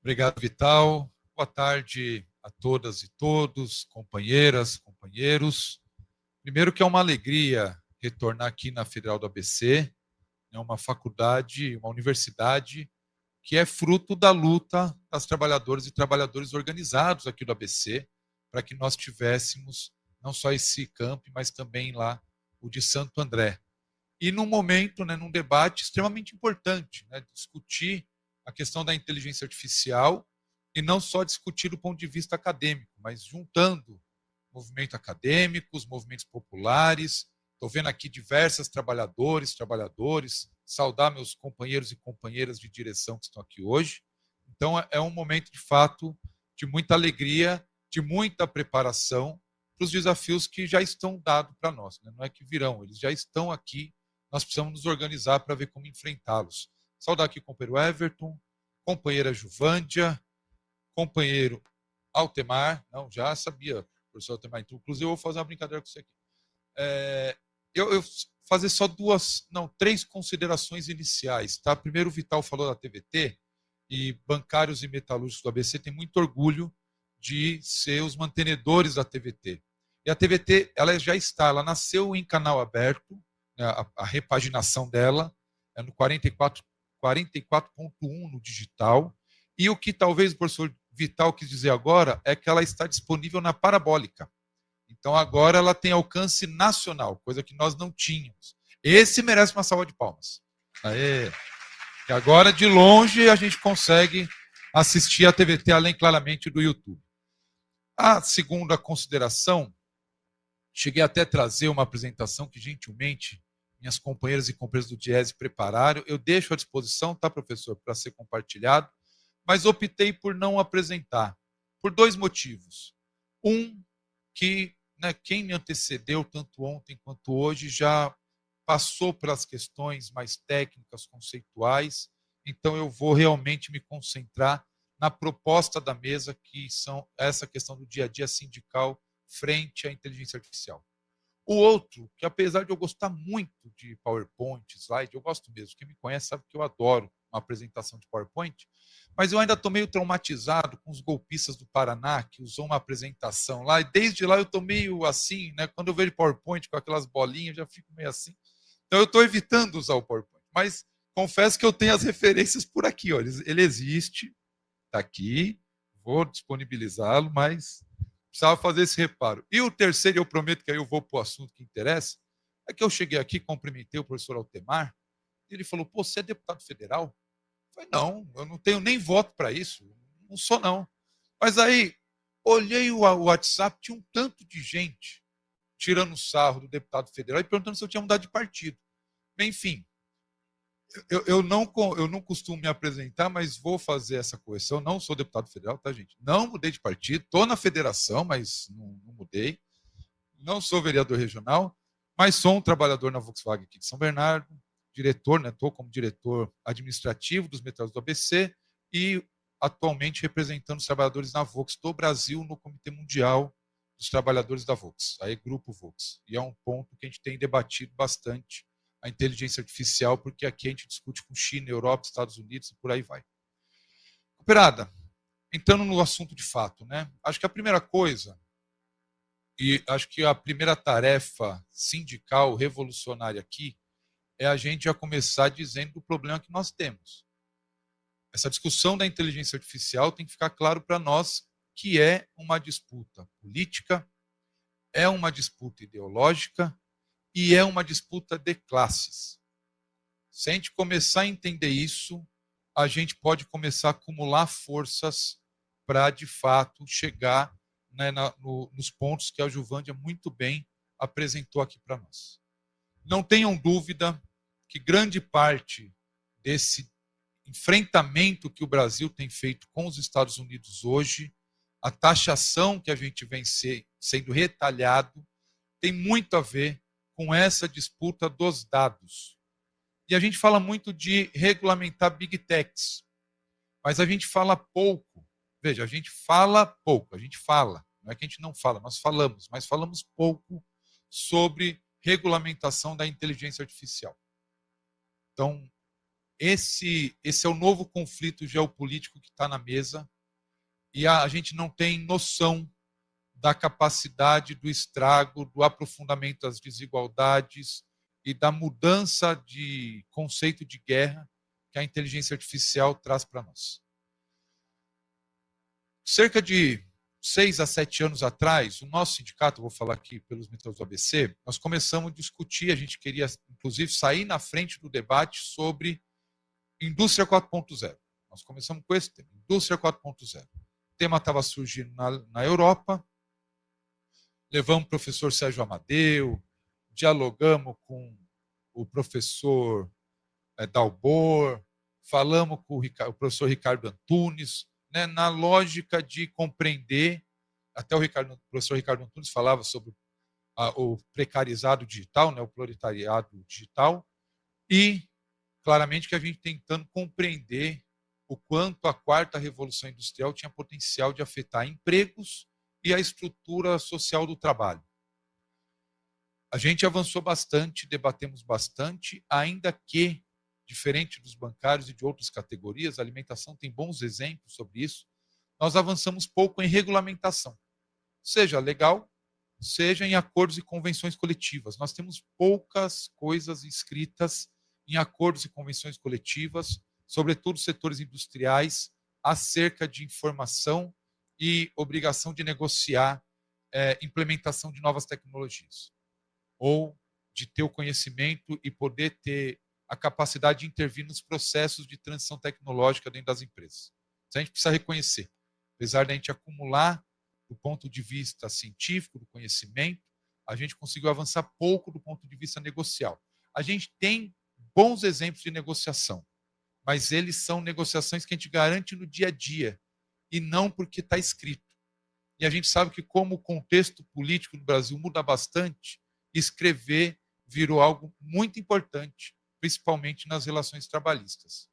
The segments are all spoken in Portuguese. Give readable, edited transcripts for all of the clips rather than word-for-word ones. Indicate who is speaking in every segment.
Speaker 1: Obrigado, Vital. Boa tarde a todas e todos, companheiras, companheiros. Primeiro que é uma alegria retornar aqui na Federal do ABC, é uma faculdade, uma universidade que é fruto da luta das trabalhadoras e trabalhadores organizados aqui do ABC, para que nós tivéssemos não só esse camp, mas também lá o de Santo André. E num momento, num debate extremamente importante, discutir a questão da inteligência artificial e não só discutir do ponto de vista acadêmico, mas juntando movimento acadêmico, os movimentos populares. Estou vendo aqui diversas trabalhadores, saudar meus companheiros e companheiras de direção que estão aqui hoje. Então, é um momento, de fato, de muita alegria, de muita preparação para os desafios que já estão dados para nós. Não é que virão, eles já estão aqui, nós precisamos nos organizar para ver como enfrentá-los. Saudar aqui o companheiro Everton, companheira Juvândia, companheiro Altemar, não, já sabia, professor Altemar, então, inclusive eu vou fazer uma brincadeira com você aqui. Eu fazer só três considerações iniciais. Tá? Primeiro, o Vital falou da TVT, e bancários e metalúrgicos do ABC têm muito orgulho de ser os mantenedores da TVT. E a TVT ela já está, ela nasceu em canal aberto, né, a repaginação dela é no 44.1 no digital, e o que talvez o professor Vital quis dizer agora é que ela está disponível na parabólica. Então agora ela tem alcance nacional, coisa que nós não tínhamos. Esse merece uma salva de palmas. Aê. E agora, de longe, a gente consegue assistir a TVT, além, claramente, do YouTube. A segunda consideração, cheguei até a trazer uma apresentação que, gentilmente, minhas companheiras e companheiros do Diese prepararam. Eu deixo à disposição, tá, professor, para ser compartilhado, mas optei por não apresentar, por dois motivos. Um, que quem me antecedeu, tanto ontem quanto hoje, já passou pelas questões mais técnicas, conceituais, então eu vou realmente me concentrar na proposta da mesa, que são essa questão do dia a dia sindical frente à inteligência artificial. O outro, que apesar de eu gostar muito de PowerPoint, slide, eu gosto mesmo, quem me conhece sabe que eu adoro uma apresentação de PowerPoint, mas eu ainda estou meio traumatizado com os golpistas do Paraná, que usou uma apresentação lá, e desde lá eu estou meio assim, quando eu vejo PowerPoint com aquelas bolinhas, eu já fico meio assim. Então eu estou evitando usar o PowerPoint, mas confesso que eu tenho as referências por aqui. Ó. Ele existe, está aqui, vou disponibilizá-lo, mas precisava fazer esse reparo. E o terceiro, eu prometo que aí eu vou para o assunto que interessa, é que eu cheguei aqui, cumprimentei o professor Altemar, e ele falou, pô, você é deputado federal? Eu falei, não, eu não tenho nem voto para isso, não sou não. Mas aí, olhei o WhatsApp, tinha um tanto de gente tirando sarro do deputado federal e perguntando se eu tinha mudado de partido. Enfim, eu não costumo me apresentar, mas vou fazer essa correção. Não sou deputado federal, tá, gente? Não mudei de partido, estou na federação, mas não mudei. Não sou vereador regional, mas sou um trabalhador na Volkswagen aqui de São Bernardo, diretor, estou como diretor administrativo dos metrôs do ABC e atualmente representando os trabalhadores na Volks do Brasil no Comitê Mundial dos Trabalhadores da Volks, aí Grupo Volks. E é um ponto que a gente tem debatido bastante, a inteligência artificial, porque aqui a gente discute com China, Europa, Estados Unidos e por aí vai. Cooperada, entrando no assunto de fato, acho que a primeira coisa, e acho que a primeira tarefa sindical revolucionária aqui é a gente já começar dizendo do problema que nós temos. Essa discussão da inteligência artificial tem que ficar claro para nós que é uma disputa política, é uma disputa ideológica e é uma disputa de classes. Se a gente começar a entender isso, a gente pode começar a acumular forças para, de fato, chegar nos pontos que a Juvândia muito bem apresentou aqui para nós. Não tenham dúvida que grande parte desse enfrentamento que o Brasil tem feito com os Estados Unidos hoje, a taxação que a gente vem sendo retalhado, tem muito a ver com essa disputa dos dados. E a gente fala muito de regulamentar Big Techs, mas a gente fala pouco. Veja, a gente fala pouco, a gente fala. Não é que a gente não fala, nós falamos, mas falamos pouco sobre regulamentação da inteligência artificial. Então, esse é o novo conflito geopolítico que está na mesa e a gente não tem noção da capacidade do estrago, do aprofundamento das desigualdades e da mudança de conceito de guerra que a inteligência artificial traz para nós. Cerca de 6 a 7 anos atrás, o nosso sindicato, vou falar aqui pelos metrôs do ABC, nós começamos a discutir, a gente queria, inclusive, sair na frente do debate sobre indústria 4.0. Nós começamos com esse tema, indústria 4.0. O tema estava surgindo na Europa, levamos o professor Sérgio Amadeu, dialogamos com o professor Dalbor, falamos com o professor Ricardo Antunes, né, na lógica de compreender, até o professor Ricardo Antunes falava sobre o precarizado digital, né, o proletariado digital, e claramente que a gente tentando compreender o quanto a quarta revolução industrial tinha potencial de afetar empregos e a estrutura social do trabalho. A gente avançou bastante, debatemos bastante, ainda que, diferente dos bancários e de outras categorias, a alimentação tem bons exemplos sobre isso, nós avançamos pouco em regulamentação, seja legal, seja em acordos e convenções coletivas. Nós temos poucas coisas escritas em acordos e convenções coletivas, sobretudo setores industriais, acerca de informação e obrigação de negociar implementação de novas tecnologias, ou de ter o conhecimento e poder ter a capacidade de intervir nos processos de transição tecnológica dentro das empresas. Isso a gente precisa reconhecer. Apesar de a gente acumular, do ponto de vista científico, do conhecimento, a gente conseguiu avançar pouco do ponto de vista negocial. A gente tem bons exemplos de negociação, mas eles são negociações que a gente garante no dia a dia, e não porque está escrito. E a gente sabe que, como o contexto político no Brasil muda bastante, escrever virou algo muito importante, principalmente nas relações trabalhistas.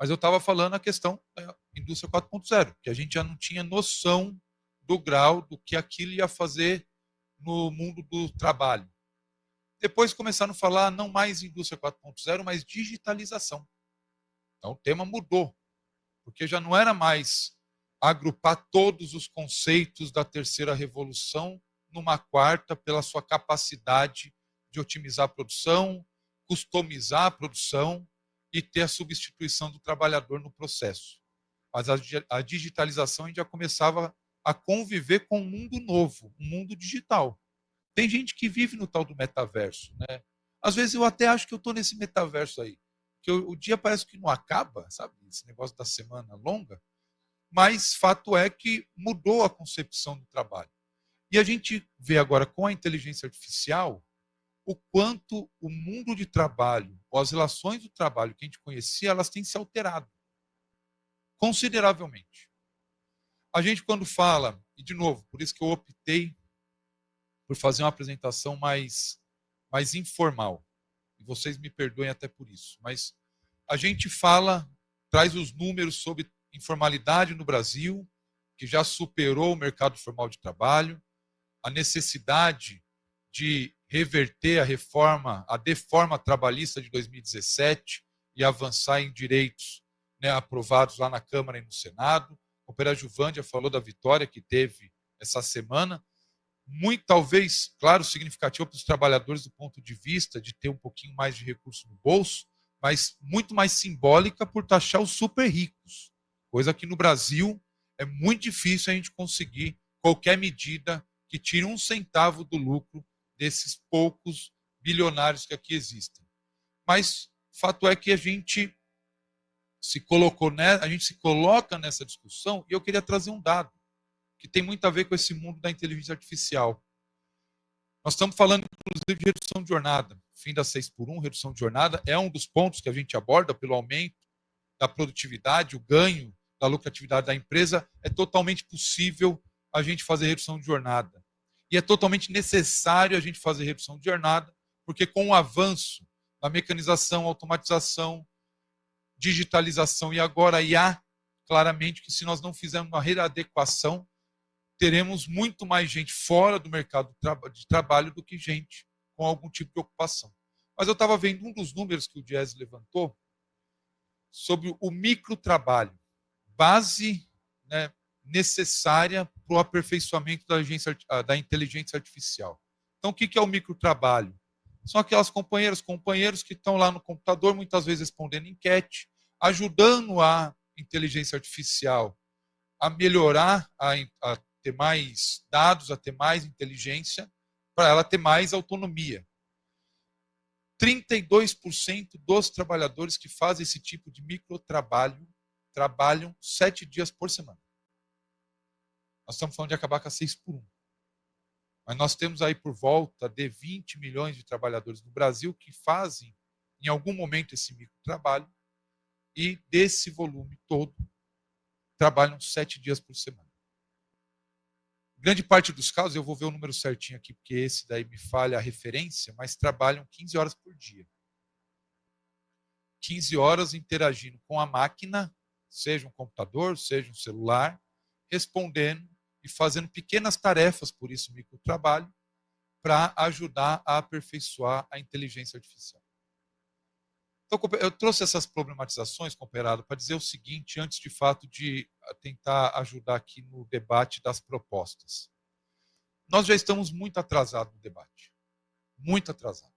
Speaker 1: Mas eu estava falando a questão da indústria 4.0, que a gente já não tinha noção do grau do que aquilo ia fazer no mundo do trabalho. Depois começaram a falar não mais indústria 4.0, mas digitalização. Então o tema mudou, porque já não era mais agrupar todos os conceitos da terceira revolução numa quarta pela sua capacidade de otimizar a produção, customizar a produção e ter a substituição do trabalhador no processo. Mas a digitalização a gente já começava a conviver com um mundo novo, um mundo digital. Tem gente que vive no tal do metaverso, né? Às vezes eu até acho que eu estou nesse metaverso aí, que o dia parece que não acaba, sabe? Esse negócio da semana longa, mas fato é que mudou a concepção do trabalho. E a gente vê agora com a inteligência artificial o quanto o mundo de trabalho, ou as relações do trabalho que a gente conhecia, elas têm se alterado consideravelmente. A gente, quando fala, e de novo, por isso que eu optei por fazer uma apresentação mais informal, e vocês me perdoem até por isso, mas a gente fala, traz os números sobre informalidade no Brasil, que já superou o mercado formal de trabalho, a necessidade de reverter a deforma trabalhista de 2017 e avançar em direitos, né, aprovados lá na Câmara e no Senado. O Pera Juvândia falou da vitória que teve essa semana, muito, talvez, claro, significativo para os trabalhadores do ponto de vista de ter um pouquinho mais de recurso no bolso, mas muito mais simbólica por taxar os super ricos, coisa que no Brasil é muito difícil a gente conseguir qualquer medida que tire um centavo do lucro desses poucos bilionários que aqui existem. Mas fato é que a gente se coloca nessa discussão, e eu queria trazer um dado que tem muito a ver com esse mundo da inteligência artificial. Nós estamos falando, inclusive, de redução de jornada. Fim da 6x1, redução de jornada, é um dos pontos que a gente aborda pelo aumento da produtividade, o ganho da lucratividade da empresa. É totalmente possível a gente fazer redução de jornada. E é totalmente necessário a gente fazer redução de jornada, porque com o avanço da mecanização, automatização, digitalização e agora IA, claramente que se nós não fizermos uma readequação, teremos muito mais gente fora do mercado de trabalho do que gente com algum tipo de ocupação. Mas eu estava vendo um dos números que o Diese levantou sobre o microtrabalho, base, né, necessária para o aperfeiçoamento da inteligência artificial. Então, o que é o microtrabalho? São aquelas companheiros que estão lá no computador, muitas vezes respondendo enquete, ajudando a inteligência artificial a melhorar, a ter mais dados, a ter mais inteligência, para ela ter mais autonomia. 32% dos trabalhadores que fazem esse tipo de microtrabalho trabalham 7 dias por semana. Nós estamos falando de acabar com a 6 por 1. Mas nós temos aí por volta de 20 milhões de trabalhadores no Brasil que fazem, em algum momento, esse microtrabalho, e desse volume todo, trabalham 7 dias por semana. Grande parte dos casos, eu vou ver o número certinho aqui, porque esse daí me falha a referência, mas trabalham 15 horas por dia. 15 horas interagindo com a máquina, seja um computador, seja um celular, respondendo e fazendo pequenas tarefas, por isso microtrabalho, para ajudar a aperfeiçoar a inteligência artificial. Então, eu trouxe essas problematizações, comparado, para dizer o seguinte, antes de fato de tentar ajudar aqui no debate das propostas. Nós já estamos muito atrasados no debate. Muito atrasados.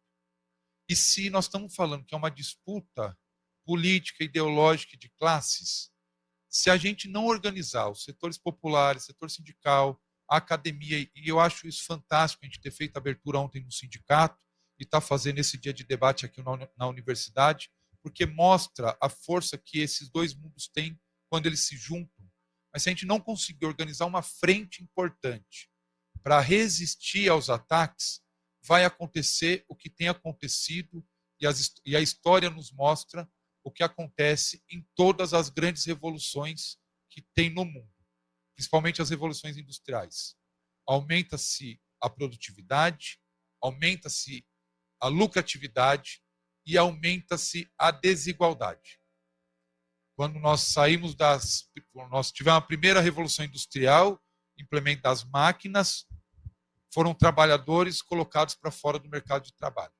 Speaker 1: E se nós estamos falando que é uma disputa política, ideológica e de classes, se a gente não organizar os setores populares, setor sindical, a academia, e eu acho isso fantástico, a gente ter feito a abertura ontem no sindicato, e está fazendo esse dia de debate aqui na universidade, porque mostra a força que esses dois mundos têm quando eles se juntam. Mas se a gente não conseguir organizar uma frente importante para resistir aos ataques, vai acontecer o que tem acontecido, e a história nos mostra o que acontece em todas as grandes revoluções que tem no mundo, principalmente as revoluções industriais. Aumenta-se a produtividade, aumenta-se a lucratividade e aumenta-se a desigualdade. Quando nós nós tivemos a primeira revolução industrial, implemento das máquinas, foram trabalhadores colocados para fora do mercado de trabalho.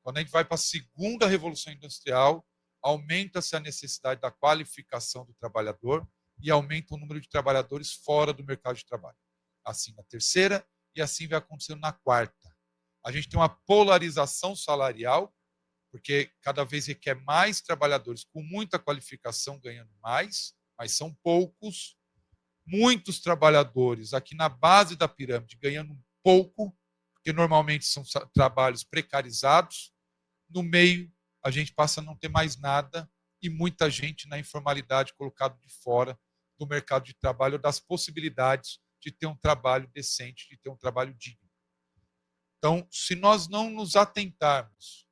Speaker 1: Quando a gente vai para a segunda revolução industrial, aumenta-se a necessidade da qualificação do trabalhador e aumenta o número de trabalhadores fora do mercado de trabalho. Assim na terceira e assim vai acontecendo na quarta. A gente tem uma polarização salarial, porque cada vez requer mais trabalhadores com muita qualificação ganhando mais, mas são poucos. Muitos trabalhadores aqui na base da pirâmide ganhando pouco, porque normalmente são trabalhos precarizados. No meio, a gente passa a não ter mais nada e muita gente na informalidade colocado de fora do mercado de trabalho, das possibilidades de ter um trabalho decente, de ter um trabalho digno. Então, se nós não nos atentarmos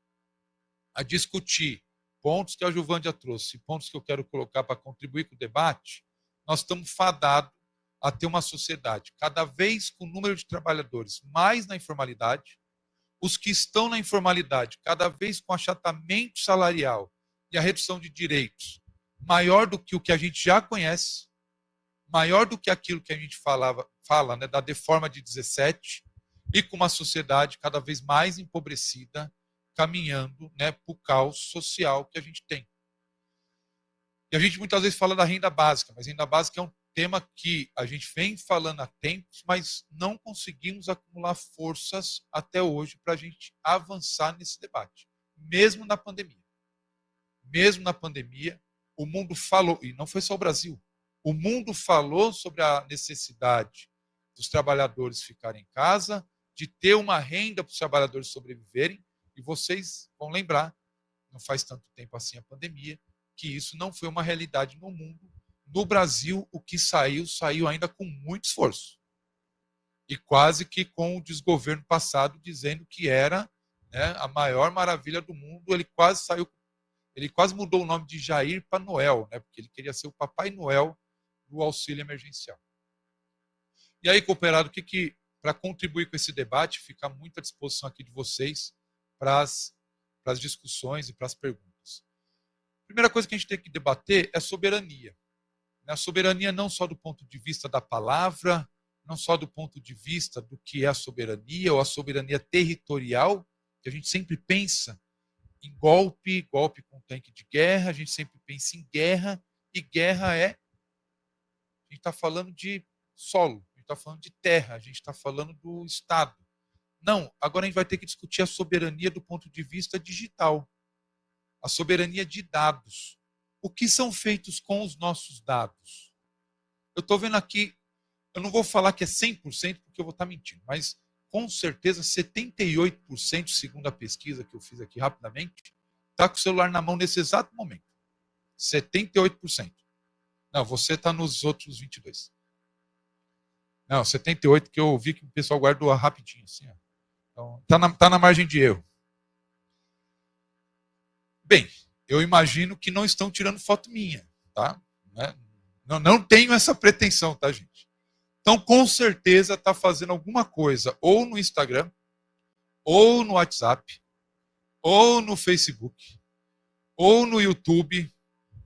Speaker 1: a discutir pontos que a Giovândia trouxe, pontos que eu quero colocar para contribuir com o debate, nós estamos fadados a ter uma sociedade cada vez com o número de trabalhadores mais na informalidade, os que estão na informalidade cada vez com achatamento salarial e a redução de direitos maior do que o que a gente já conhece, maior do que aquilo que a gente fala, né, da deforma de 17, e com uma sociedade cada vez mais empobrecida, caminhando, né, para o caos social que a gente tem. E a gente muitas vezes fala da renda básica, mas a renda básica é um tema que a gente vem falando há tempos, mas não conseguimos acumular forças até hoje para a gente avançar nesse debate, mesmo na pandemia. Mesmo na pandemia, o mundo falou, e não foi só o Brasil, o mundo falou sobre a necessidade dos trabalhadores ficarem em casa, de ter uma renda para os trabalhadores sobreviverem, e vocês vão lembrar, não faz tanto tempo assim a pandemia, que isso não foi uma realidade no mundo. No Brasil, o que saiu ainda com muito esforço. E quase que com o desgoverno passado dizendo que era, né, a maior maravilha do mundo. Ele quase mudou o nome de Jair para Noel, né, porque ele queria ser o Papai Noel do auxílio emergencial. E aí, cooperado, para contribuir com esse debate, fica muito à disposição aqui de vocês para as discussões e para as perguntas. A primeira coisa que a gente tem que debater é soberania. A soberania não só do ponto de vista da palavra, não só do ponto de vista do que é a soberania ou a soberania territorial, que a gente sempre pensa em golpe, golpe com tanque de guerra, a gente sempre pensa em guerra, e guerra é... A gente está falando de solo, a gente está falando de terra, a gente está falando do Estado. Não, agora a gente vai ter que discutir a soberania do ponto de vista digital, a soberania de dados. O que são feitos com os nossos dados? Eu estou vendo aqui, eu não vou falar que é 100%, porque eu vou estar mentindo, mas com certeza 78%, segundo a pesquisa que eu fiz aqui rapidamente, está com o celular na mão nesse exato momento. 78%. Não, você está nos outros 22%. Não, 78%, que eu vi que o pessoal guardou rapidinho. Assim, ó. Então, tá na margem de erro. Bem, eu imagino que não estão tirando foto minha, tá? Não tenho essa pretensão, tá, gente? Então, com certeza, está fazendo alguma coisa, ou no Instagram, ou no WhatsApp, ou no Facebook, ou no YouTube,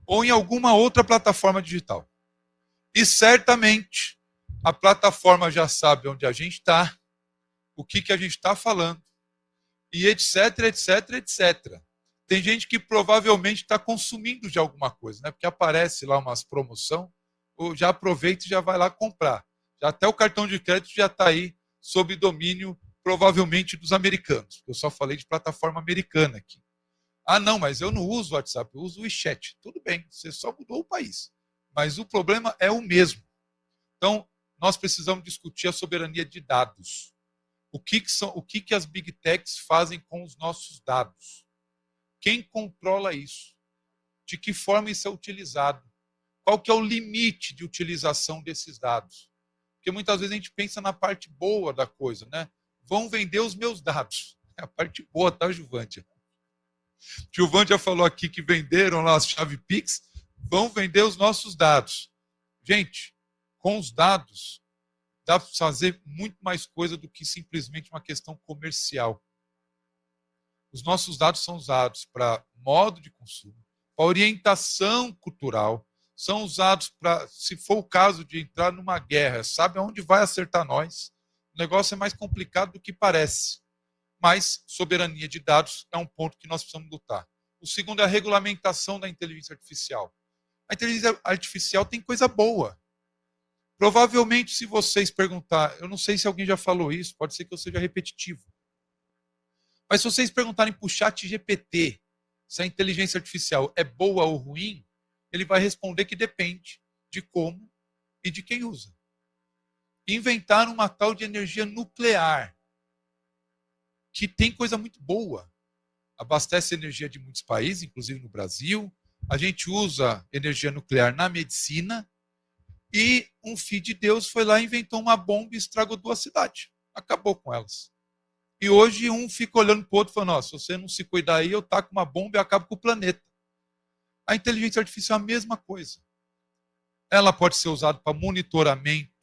Speaker 1: ou em alguma outra plataforma digital. E certamente a plataforma já sabe onde a gente está, o que a gente está falando, e etc, etc, etc. Tem gente que provavelmente está consumindo de alguma coisa, né? Porque aparece lá umas promoção, ou já aproveita e já vai lá comprar. Já até o cartão de crédito já está aí sob domínio, provavelmente, dos americanos. Eu só falei de plataforma americana aqui. Ah, não, mas eu não uso o WhatsApp, eu uso o WeChat. Tudo bem, você só mudou o país. Mas o problema é o mesmo. Então, nós precisamos discutir a soberania de dados. O que as Big Techs fazem com os nossos dados? Quem controla isso? De que forma isso é utilizado? Qual que é o limite de utilização desses dados? Porque muitas vezes a gente pensa na parte boa da coisa, né? Vão vender os meus dados. É a parte boa, tá, Juvântia? Juvântia falou aqui que venderam lá as chave Pix, vão vender os nossos dados. Gente, com os dados, dá para fazer muito mais coisa do que simplesmente uma questão comercial. Os nossos dados são usados para modo de consumo, para orientação cultural, são usados para, se for o caso de entrar numa guerra, sabe aonde vai acertar nós? O negócio é mais complicado do que parece. Mas soberania de dados é um ponto que nós precisamos lutar. O segundo é a regulamentação da inteligência artificial. A inteligência artificial tem coisa boa. Provavelmente, se vocês perguntarem, eu não sei se alguém já falou isso, pode ser que eu seja repetitivo. Mas se vocês perguntarem para o ChatGPT se a inteligência artificial é boa ou ruim, ele vai responder que depende de como e de quem usa. Inventaram uma tal de energia nuclear, que tem coisa muito boa. Abastece energia de muitos países, inclusive no Brasil. A gente usa energia nuclear na medicina. E um filho de Deus foi lá e inventou uma bomba e estragou 2 cidades. Acabou com elas. E hoje um fica olhando para o outro e falando, se você não se cuidar aí, eu taco uma bomba e acabo com o planeta. A inteligência artificial é a mesma coisa. Ela pode ser usada para monitoramento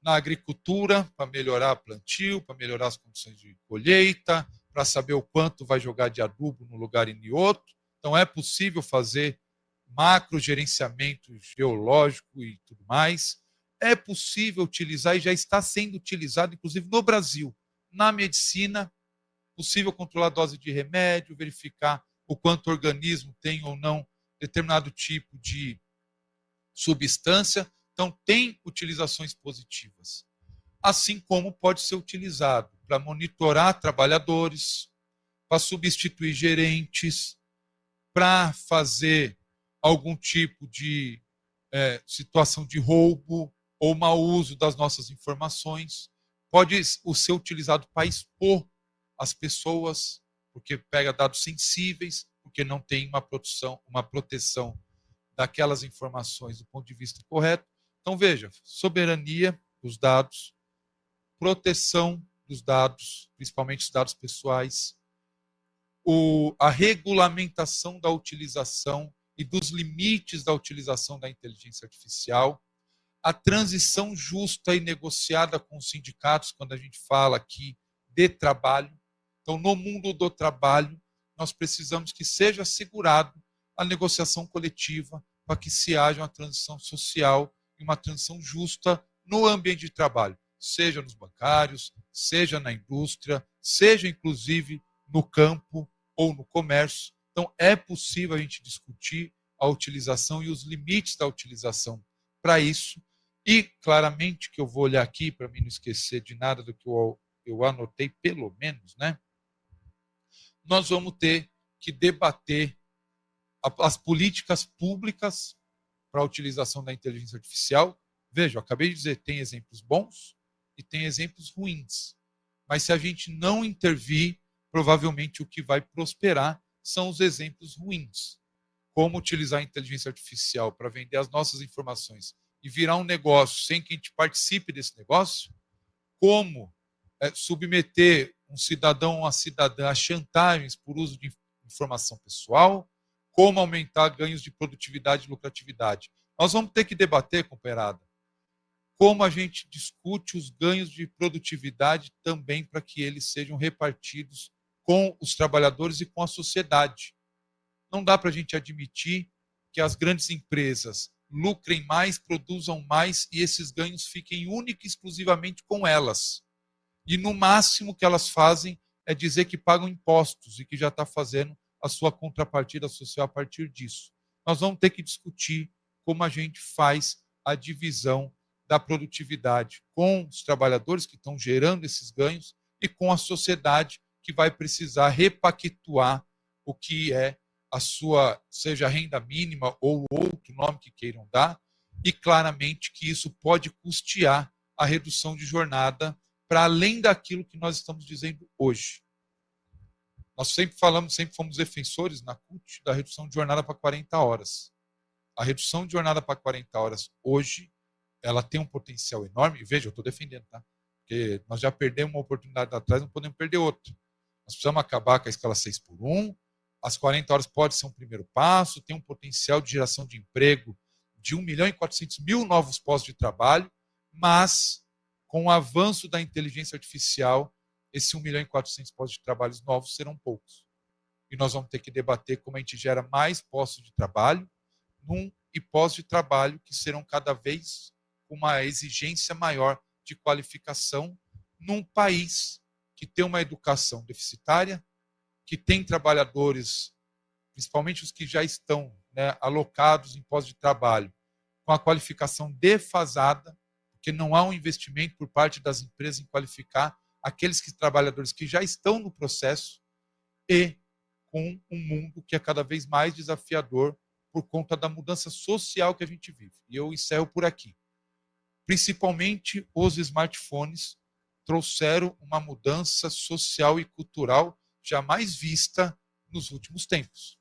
Speaker 1: na agricultura, para melhorar o plantio, para melhorar as condições de colheita, para saber o quanto vai jogar de adubo num lugar e em outro. Então é possível fazer macro gerenciamento geológico e tudo mais. É possível utilizar e já está sendo utilizado, inclusive no Brasil, na medicina, possível controlar a dose de remédio, verificar o quanto o organismo tem ou não determinado tipo de substância. Então, tem utilizações positivas. Assim como pode ser utilizado para monitorar trabalhadores, para substituir gerentes, para fazer algum tipo de situação de roubo ou mau uso das nossas informações. Pode ser utilizado para expor as pessoas, porque pega dados sensíveis, porque não tem uma proteção daquelas informações do ponto de vista correto. Então, veja, soberania dos dados, proteção dos dados, principalmente os dados pessoais, a regulamentação da utilização e dos limites da utilização da inteligência artificial, a transição justa e negociada com os sindicatos, quando a gente fala aqui de trabalho. Então, no mundo do trabalho, nós precisamos que seja assegurado a negociação coletiva para que se haja uma transição social e uma transição justa no ambiente de trabalho, seja nos bancários, seja na indústria, seja inclusive no campo ou no comércio. Então, é possível a gente discutir a utilização e os limites da utilização para isso. E, claramente, que eu vou olhar aqui, para mim não esquecer de nada do que eu anotei, pelo menos, né? Nós vamos ter que debater as políticas públicas para a utilização da inteligência artificial. Veja, eu acabei de dizer, tem exemplos bons e tem exemplos ruins. Mas se a gente não intervir, provavelmente o que vai prosperar são os exemplos ruins. Como utilizar a inteligência artificial para vender as nossas informações e virar um negócio sem que a gente participe desse negócio, como submeter um cidadão ou uma cidadã a chantagens por uso de informação pessoal, como aumentar ganhos de produtividade e lucratividade. Nós vamos ter que debater, companheirada, como a gente discute os ganhos de produtividade também para que eles sejam repartidos com os trabalhadores e com a sociedade. Não dá para a gente admitir que as grandes empresas lucrem mais, produzam mais e esses ganhos fiquem única e exclusivamente com elas. E no máximo que elas fazem é dizer que pagam impostos e que já está fazendo a sua contrapartida social a partir disso. Nós vamos ter que discutir como a gente faz a divisão da produtividade com os trabalhadores que estão gerando esses ganhos e com a sociedade que vai precisar repactuar o que é a sua, seja renda mínima ou outro nome que queiram dar, e claramente que isso pode custear a redução de jornada para além daquilo que nós estamos dizendo hoje. Nós sempre falamos, sempre fomos defensores na CUT da redução de jornada para 40 horas. A redução de jornada para 40 horas hoje, ela tem um potencial enorme. E veja, eu estou defendendo, tá? Porque nós já perdemos uma oportunidade atrás, não podemos perder outra. Nós precisamos acabar com a escala 6x1. As 40 horas pode ser um primeiro passo, tem um potencial de geração de emprego de 1.400.000 novos postos de trabalho, mas com o avanço da inteligência artificial, esses 1.400.000 postos de trabalho novos serão poucos. E nós vamos ter que debater como a gente gera mais postos de trabalho e postos de trabalho que serão cada vez com uma exigência maior de qualificação num país que tem uma educação deficitária, que tem trabalhadores, principalmente os que já estão, né, alocados em postos de trabalho, com a qualificação defasada, porque não há um investimento por parte das empresas em qualificar aqueles trabalhadores que já estão no processo, e com um mundo que é cada vez mais desafiador por conta da mudança social que a gente vive. E eu encerro por aqui. Principalmente os smartphones trouxeram uma mudança social e cultural jamais vista nos últimos tempos.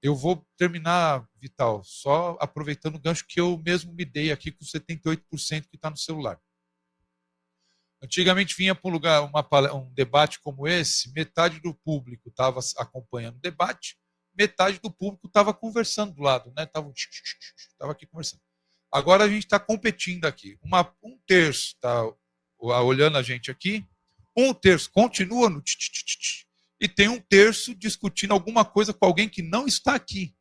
Speaker 1: Eu vou terminar, Vital, só aproveitando o gancho que eu mesmo me dei aqui com 78% que está no celular. Antigamente vinha para um lugar, um debate como esse, metade do público estava acompanhando o debate, metade do público estava conversando do lado, né? Estava aqui conversando. Agora a gente está competindo aqui. Um terço está olhando a gente aqui, um terço continua no e tem um terço discutindo alguma coisa com alguém que não está aqui.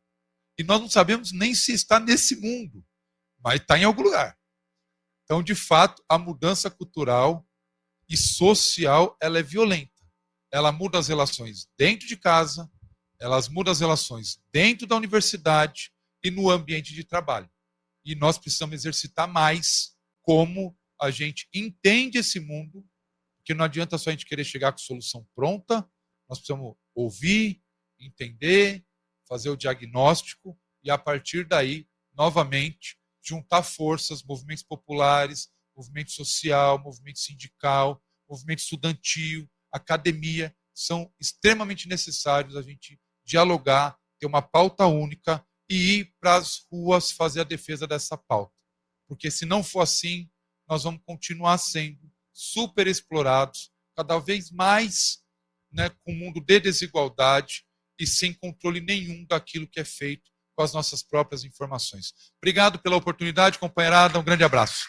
Speaker 1: E nós não sabemos nem se está nesse mundo, mas está em algum lugar. Então, de fato, a mudança cultural e social, ela é violenta. Ela muda as relações dentro de casa, elas mudam as relações dentro da universidade e no ambiente de trabalho. E nós precisamos exercitar mais como a gente entende esse mundo, porque não adianta só a gente querer chegar com solução pronta, nós precisamos ouvir, entender, fazer o diagnóstico e, a partir daí, novamente, juntar forças, movimentos populares, movimento social, movimento sindical, movimento estudantil, academia, são extremamente necessários a gente dialogar, ter uma pauta única e ir para as ruas fazer a defesa dessa pauta. Porque se não for assim, nós vamos continuar sendo super explorados, cada vez mais, né, com um mundo de desigualdade e sem controle nenhum daquilo que é feito com as nossas próprias informações. Obrigado pela oportunidade, companheirada. Um grande abraço.